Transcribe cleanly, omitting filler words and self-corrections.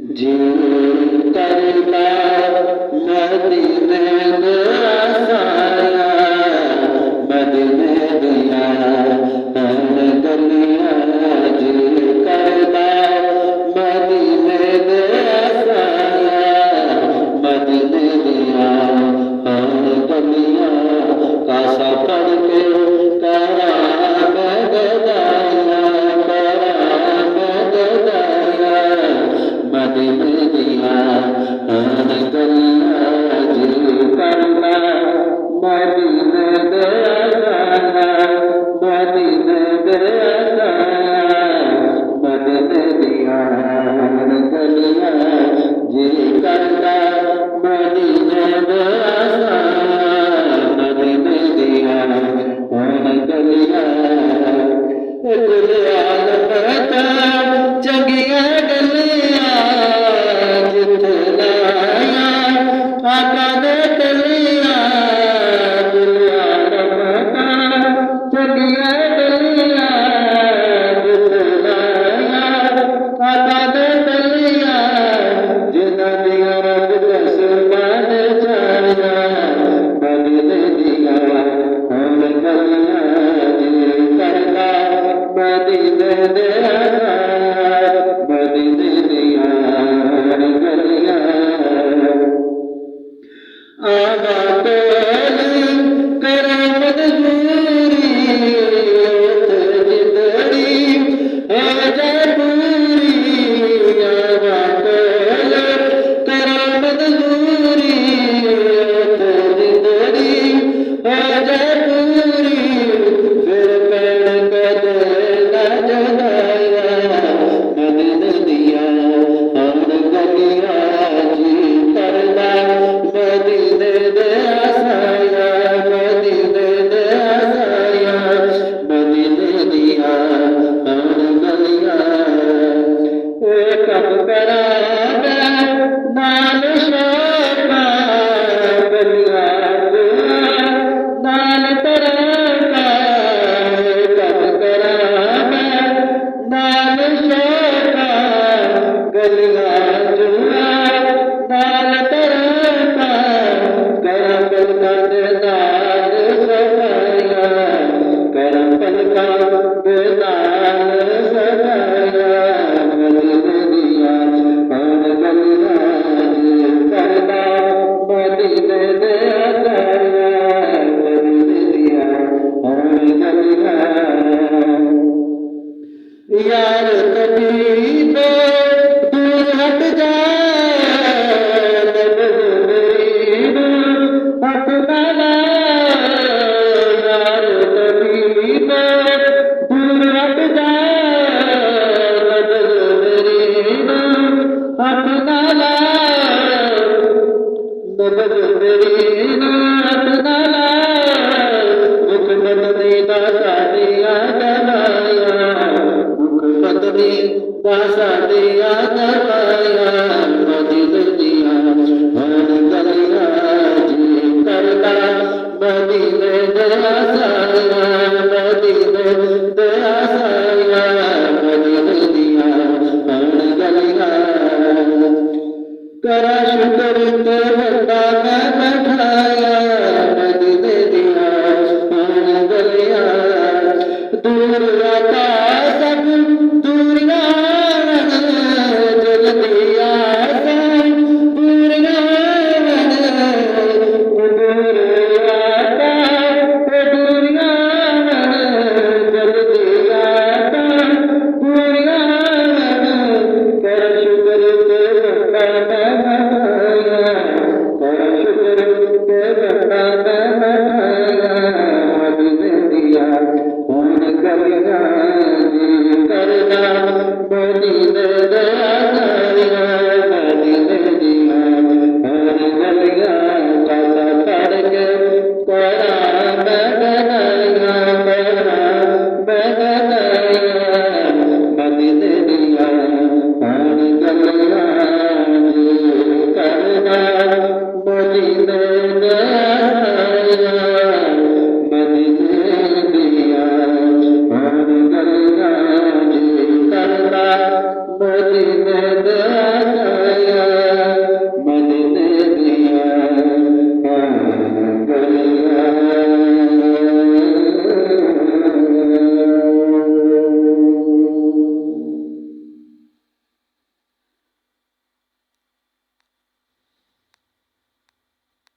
जी करता मदीने दे आसाया, मदीने दिया हर गलियां। जी करता मदीने दे आसाया, मदीने दिया हर गलियां। कासा पढ़ के करा मैं गदाया, करा मैं गदाया, मदीने दिया हर गलियां। जी करता मदीने दे आसाया, मदीने दे आसाया, मदीने दिया हर गलियां। जी करता मदीने दे आसाया, मदीने दिया हर गलियां। कुल आलम चंगियां गलियां जिथे लाया आका ने गलियां। कुल आलम चंगियां गलियां जिथे लाया आका ने गलियां। जिन्हां दियां रब दसमान छाया, मदीने दिया हर गलियां। जी करता मदीने दे आसाया, मदीने दिया हर गलियां। आवा कोली करा मजबूरी, उथे जिंदड़ी हो जाए पूरी। आवा कोली करा मजबूरी, उथे जिंदड़ी हो जाए पूरी। फिर पैण कदे न जुदाया, मदीने दिया हर गलियां। जी करता मदीने दे आसाया, मदीने दे आसाया, मदीने दिया हर गलियां। कब करा मैं नाल शोका, गलियां नाल तरका। कब करा मैं नाल शोका, गलियां नाल तरका। करा पलका दे नाल सफाया, करा पलका दे नाल सफाया, मदीने दिया हर गलियां। जी करता मदीने दे आसाया, मदीने दिया हर गलियां। यार कभी तो दूर हट जा, नब्ज़ मेरी नूं हथ ना ला। यार कभी तो दूर हट जा, नब्ज़ मेरी नूं हथ ना ला। नब्ज़ मेरी नूं हथ ना ला। मुख बदनी दा सादिया दबाया, मुख बदनी दा सादिया दबाया, मदीने दिया हर गलियां। जी करता मदीने दे आसाया, मदीने दे आसाया, मदीने दिया हर गलियां। करा शुक्र ते बंदा मैं बैठाया, मदीने दिया हर गलियां। दूर आता सब दूरियां जल्दी आसा दूरियां। दूर आता दूरियां जल्दी आसा दूरियां। कर शुक्र ते बंदा मैं बैठाया, कर शुक्र ते बंदा मैं बैठाया, मदीने दिया हर गलियां। जी करता मदीने दे आसाया, मदीने दिया हर गलियां। कासा पढ़ के करा मैं गदाया, करा मैं गदाया, मदीने दिया हर गलियां। जी करता मदीने दे आसाया, मदीने दिया हर गलियां। जी करता मदीने दे